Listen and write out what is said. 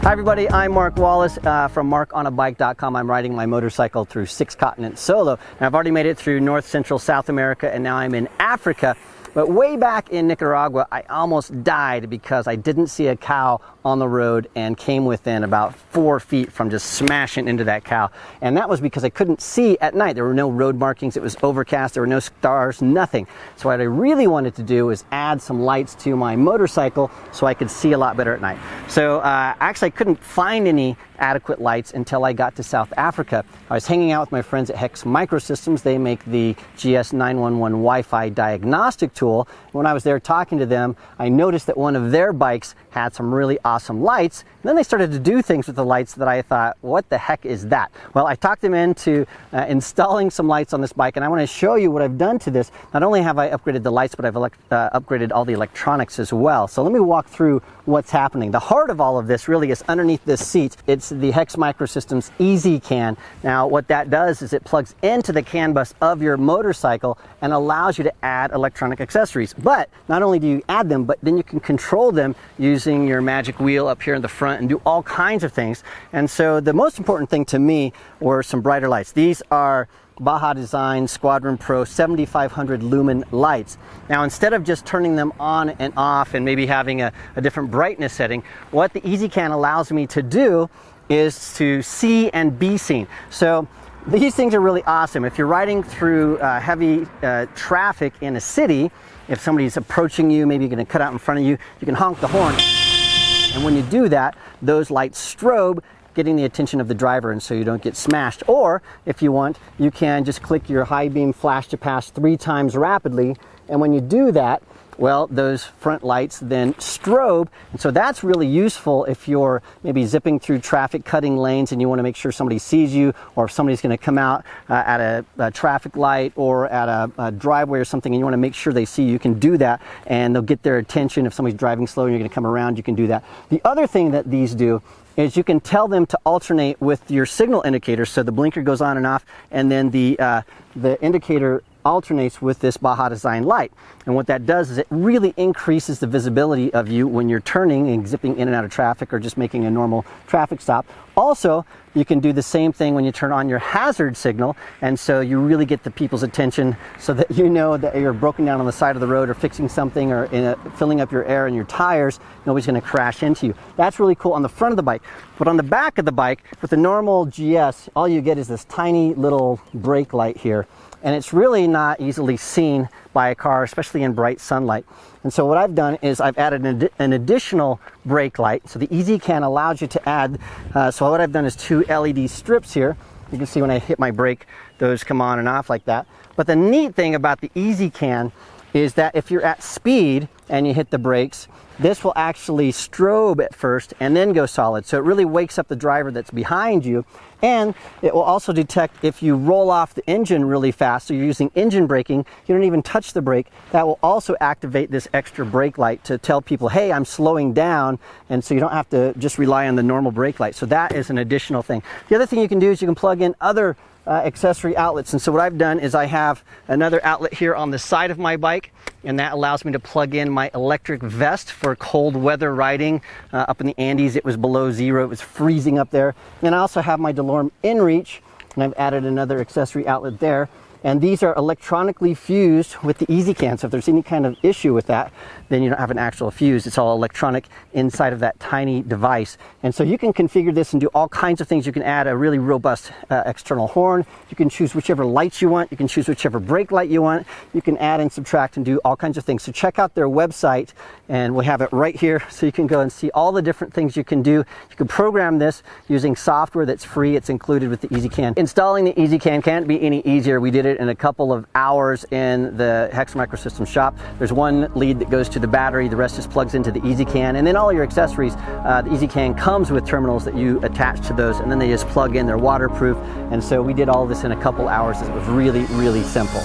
Hi everybody, I'm Mark Wallace from markonabike.com. I'm riding my motorcycle through 6 continents solo. And I've already made it through North, Central, South America, and now I'm in Africa. But way back in Nicaragua, I almost died because I didn't see a cow on the road and came within about 4 feet from just smashing into that cow. And that was because I couldn't see at night. There were no road markings, it was overcast, there were no stars, nothing. So what I really wanted to do was add some lights to my motorcycle so I could see a lot better at night. So actually I couldn't find any adequate lights until I got to South Africa. I was hanging out with my friends at HEX Microsystems. They make the GS911 Wi-Fi diagnostic tool. When I was there talking to them, I noticed that one of their bikes had some really awesome lights. And then they started to do things with the lights that I thought, what the heck is that? Well, I talked them into installing some lights on this bike, and I want to show you what I've done to this. Not only have I upgraded the lights, but I've upgraded all the electronics as well. So let me walk through what's happening. The heart of all of this really is underneath this seat. It's the HEX Microsystems ezCAN. Now what that does is it plugs into the CAN bus of your motorcycle and allows you to add electronic accessories. But not only do you add them, but then you can control them using your magic wheel up here in the front and do all kinds of things. And so the most important thing to me were some brighter lights. These are Baja Design Squadron Pro 7500 lumen lights. Now instead of just turning them on and off and maybe having a different brightness setting, what the ezCAN allows me to do is to see and be seen. So these things are really awesome. If you're riding through heavy traffic in a city, if somebody's approaching you, maybe you're going to cut out in front of you, you can honk the horn. And when you do that, those lights strobe, getting the attention of the driver, and so you don't get smashed. Or if you want, you can just click your high beam flash to pass 3 times rapidly, and when you do that, well, those front lights then strobe. And so that's really useful if you're maybe zipping through traffic, cutting lanes, and you want to make sure somebody sees you, or if somebody's going to come out at a traffic light or at a driveway or something, and you want to make sure they see you, you can do that, and they'll get their attention. If somebody's driving slow and you're going to come around, you can do that. The other thing that these do is you can tell them to alternate with your signal indicator. So the blinker goes on and off, and then the indicator alternates with this Baja Design light. And what that does is it really increases the visibility of you when you're turning and zipping in and out of traffic or just making a normal traffic stop. Also, you can do the same thing when you turn on your hazard signal, and so you really get the people's attention so that you know that you're broken down on the side of the road or fixing something or filling up your air in your tires. Nobody's going to crash into you. That's really cool on the front of the bike. But on the back of the bike, with the normal GS, all you get is this tiny little brake light here. And it's really not easily seen by a car, especially in bright sunlight. And so what I've done is I've added an additional brake light. So the ezCAN allows you to add, so what I've done is 2 LED strips here. You can see when I hit my brake, those come on and off like that. But the neat thing about the ezCAN is that if you're at speed and you hit the brakes, this will actually strobe at first and then go solid. So it really wakes up the driver that's behind you. And it will also detect if you roll off the engine really fast, so you're using engine braking, you don't even touch the brake, that will also activate this extra brake light to tell people, hey, I'm slowing down, and so you don't have to just rely on the normal brake light. So that is an additional thing. The other thing you can do is you can plug in other accessory outlets. And so what I've done is I have another outlet here on the side of my bike, and that allows me to plug in my electric vest for cold weather riding. Up in the Andes, it was below 0, it was freezing up there. And I also have my DeLorme InReach, and I've added another accessory outlet there. And these are electronically fused with the ezCAN. So if there's any kind of issue with that, then you don't have an actual fuse. It's all electronic inside of that tiny device. And so you can configure this and do all kinds of things. You can add a really robust external horn. You can choose whichever lights you want. You can choose whichever brake light you want. You can add and subtract and do all kinds of things. So check out their website, and we have it right here. So you can go and see all the different things you can do. You can program this using software that's free. It's included with the ezCAN. Installing the ezCAN can't be any easier. We did it in a couple of hours in the HEX Microsystems shop. There's one lead that goes to the battery, the rest just plugs into the ezCAN, and then all your accessories, the ezCAN comes with terminals that you attach to those, and then they just plug in. They're waterproof, and so we did all this in a couple hours. It was really, really simple.